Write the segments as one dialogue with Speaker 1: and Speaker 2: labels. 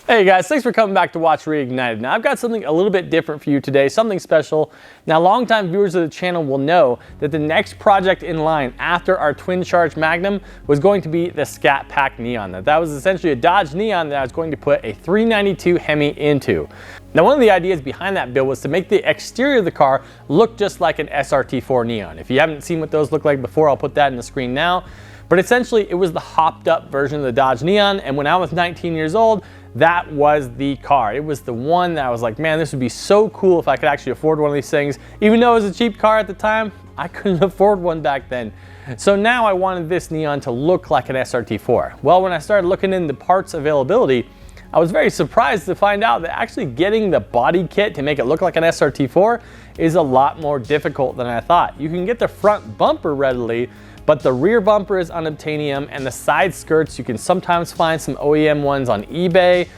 Speaker 1: Hey guys, thanks for coming back to watch Reignited. Now I've got something a little bit different for you today, something special. Now longtime viewers of the channel will know that the next project in line after our twin charge Magnum was going to be the Scat Pack Neon. That was essentially a Dodge Neon that I was going to put a 392 Hemi into. Now one of the ideas behind that build was to make the exterior of the car look just like an SRT4 Neon. If you haven't seen what those look like before, I'll put that in the screen now. But essentially it was the hopped up version of the Dodge Neon, and when I was 19 years old, that was the car. It was the one that I was like, man, this would be so cool if I could actually afford one of these things. Even though it was a cheap car at the time, I couldn't afford one back then. So now I wanted this Neon to look like an SRT4. Well, when I started looking into parts availability, I was very surprised to find out that actually getting the body kit to make it look like an SRT4 is a lot more difficult than I thought. You can get the front bumper readily, but the rear bumper is unobtainium, and the side skirts, you can sometimes find some OEM ones on eBay.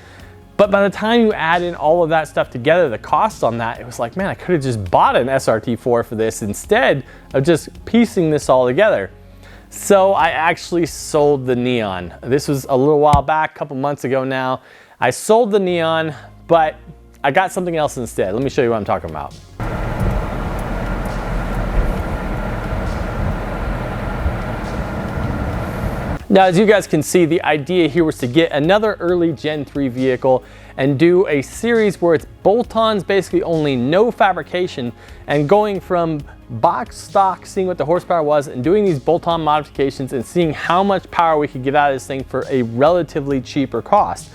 Speaker 1: But by the time you add in all of that stuff together, the cost on that, it was like, man, I could have just bought an SRT4 for this instead of just piecing this all together. So I actually sold the Neon. This was a little while back, a couple months ago now. I sold the Neon, but I got something else instead. Let me show you what I'm talking about. Now, as you guys can see, the idea here was to get another early Gen 3 vehicle and do a series where it's bolt-ons, basically only, no fabrication, and going from box stock, seeing what the horsepower was, and doing these bolt-on modifications and seeing how much power we could get out of this thing for a relatively cheaper cost.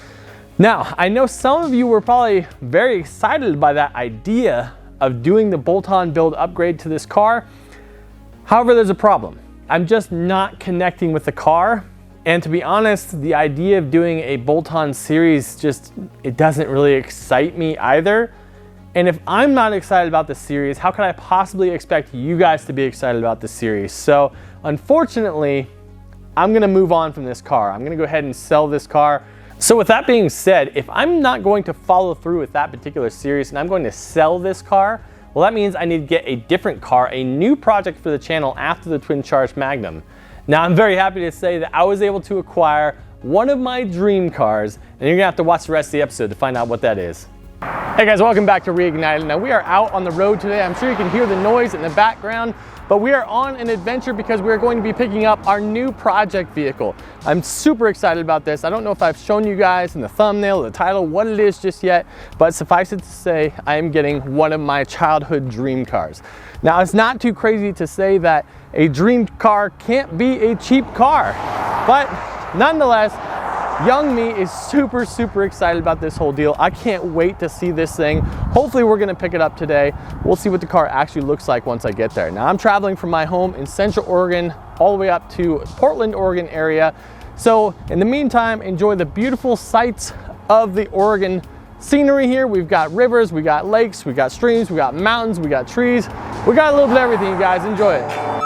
Speaker 1: Now, I know some of you were probably very excited by that idea of doing the bolt-on build upgrade to this car. However, there's a problem. I'm just not connecting with the car. And to be honest, the idea of doing a bolt-on series it doesn't really excite me either. And if I'm not excited about this series, how could I possibly expect you guys to be excited about this series? So unfortunately, I'm gonna move on from this car. I'm gonna go ahead and sell this car. So with that being said, if I'm not going to follow through with that particular series and I'm going to sell this car, well, that means I need to get a different car, a new project for the channel after the twin charge Magnum. Now, I'm very happy to say that I was able to acquire one of my dream cars, and you're gonna have to watch the rest of the episode to find out what that is. Hey guys, welcome back to Reignited. Now we are out on the road today. I'm sure you can hear the noise in the background, but we are on an adventure because we're going to be picking up our new project vehicle. I'm super excited about this. I don't know if I've shown you guys in the thumbnail, the title, what it is just yet, but suffice it to say, I am getting one of my childhood dream cars. Now, it's not too crazy to say that a dream car can't be a cheap car, but nonetheless, young me is super excited about this whole deal. I can't wait to see this thing. Hopefully we're gonna pick it up today. We'll see what the car actually looks like once I get there. Now I'm traveling from my home in Central Oregon all the way up to Portland, Oregon area. So in the meantime, enjoy the beautiful sights of the Oregon scenery here. We've got rivers, we got lakes, we got streams, we got mountains, we got trees. We got a little bit of everything, you guys. Enjoy it.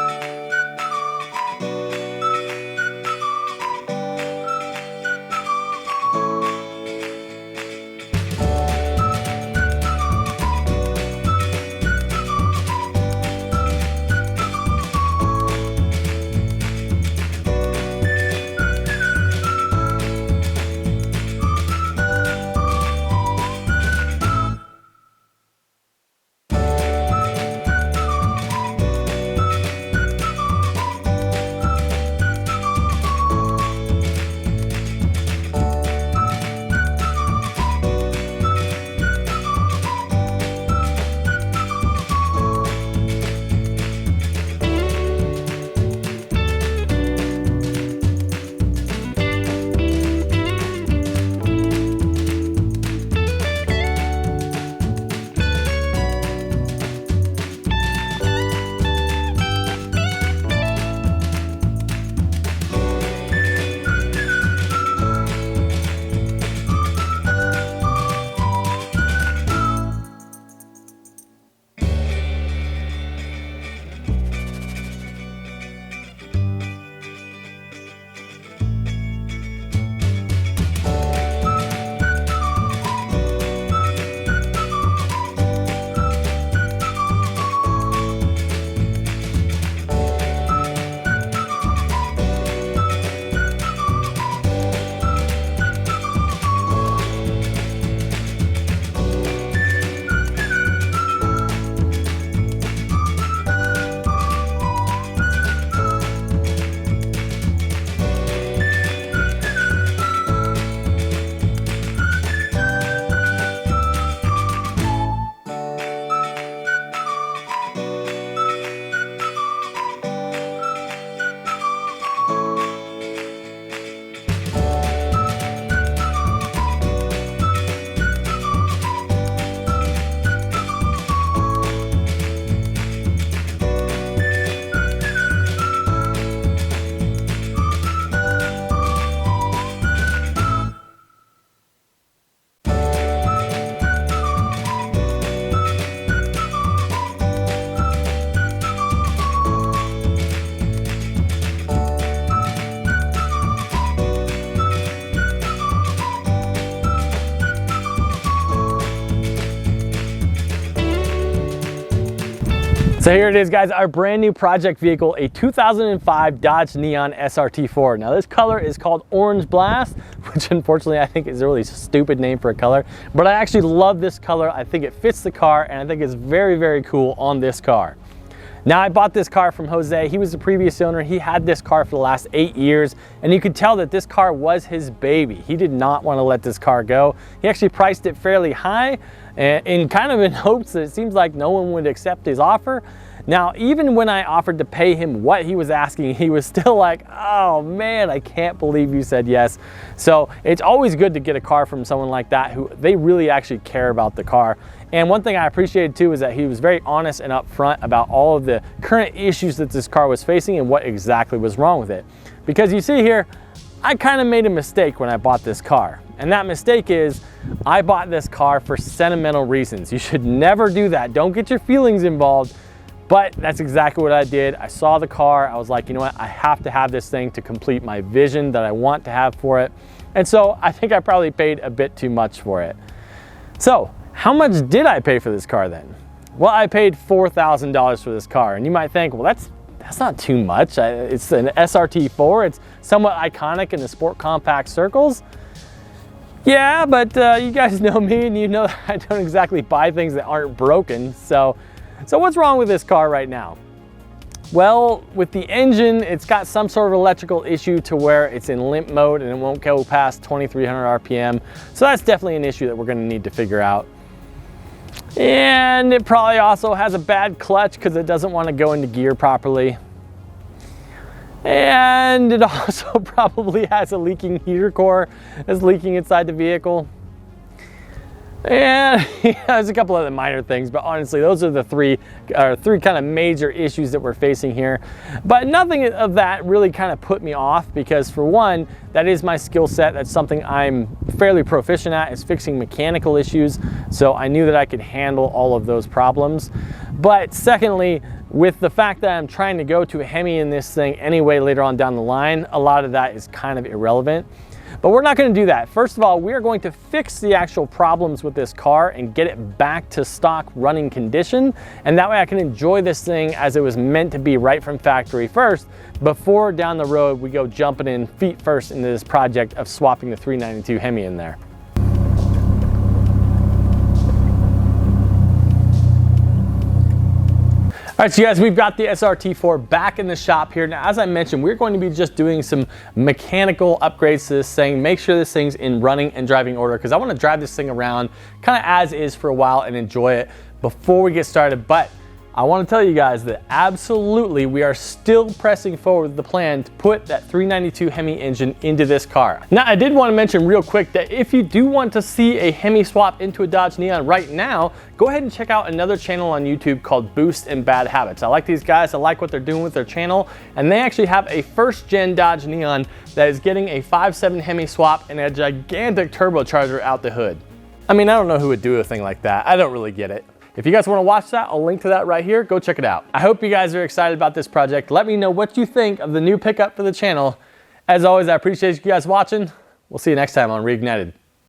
Speaker 1: So here it is, guys, our brand new project vehicle, a 2005 Dodge Neon SRT4. Now this color is called Orange Blast, which unfortunately I think is a really stupid name for a color, but I actually love this color. I think it fits the car and I think it's very, very cool on this car. Now I bought this car from Jose. He was the previous owner. He had this car for the last 8 years and you could tell that this car was his baby. He did not want to let this car go. He actually priced it fairly high and kind of in hopes that it seems like no one would accept his offer. Now, even when I offered to pay him what he was asking, he was still like, oh man, I can't believe you said yes. So it's always good to get a car from someone like that who they really actually care about the car. And one thing I appreciated too is that he was very honest and upfront about all of the current issues that this car was facing and what exactly was wrong with it. Because you see here, I kind of made a mistake when I bought this car. And that mistake is I bought this car for sentimental reasons. You should never do that. Don't get your feelings involved. But that's exactly what I did. I saw the car. I was like, you know what? I have to have this thing to complete my vision that I want to have for it. And so I think I probably paid a bit too much for it. So how much did I pay for this car then? Well, I paid $4,000 for this car. And you might think, well, that's not too much. It's an SRT4. It's somewhat iconic in the sport compact circles. Yeah, but you guys know me and you know that I don't exactly buy things that aren't broken. So what's wrong with this car right now? Well, with the engine, it's got some sort of electrical issue to where it's in limp mode and it won't go past 2,300 RPM. So that's definitely an issue that we're gonna need to figure out. And it probably also has a bad clutch because it doesn't want to go into gear properly. And it also probably has a leaking heater core that's leaking inside the vehicle. And there's a couple other minor things, but honestly, those are the three kind of major issues that we're facing here. But nothing of that really kind of put me off because for one, that is my skill set. That's something I'm fairly proficient at, is fixing mechanical issues. So I knew that I could handle all of those problems. But secondly, with the fact that I'm trying to go to a Hemi in this thing anyway later on down the line, a lot of that is kind of irrelevant. But we're not going to do that. First of all, we are going to fix the actual problems with this car and get it back to stock running condition. And that way I can enjoy this thing as it was meant to be right from factory first, before down the road we go jumping in feet first into this project of swapping the 392 Hemi in there. All right, so guys, we've got the SRT4 back in the shop here. Now, as I mentioned, we're going to be just doing some mechanical upgrades to this thing, make sure this thing's in running and driving order, because I want to drive this thing around kind of as is for a while and enjoy it before we get started. But I want to tell you guys that absolutely we are still pressing forward with the plan to put that 392 Hemi engine into this car. Now, I did want to mention real quick that if you do want to see a Hemi swap into a Dodge Neon right now, go ahead and check out another channel on YouTube called Boost and Bad Habits. I like these guys. I like what they're doing with their channel, and they actually have a first gen Dodge Neon that is getting a 5.7 Hemi swap and a gigantic turbocharger out the hood. I mean, I don't know who would do a thing like that. I don't really get it. If you guys want to watch that, I'll link to that right here. Go check it out. I hope you guys are excited about this project. Let me know what you think of the new pickup for the channel. As always, I appreciate you guys watching. We'll see you next time on Reignited.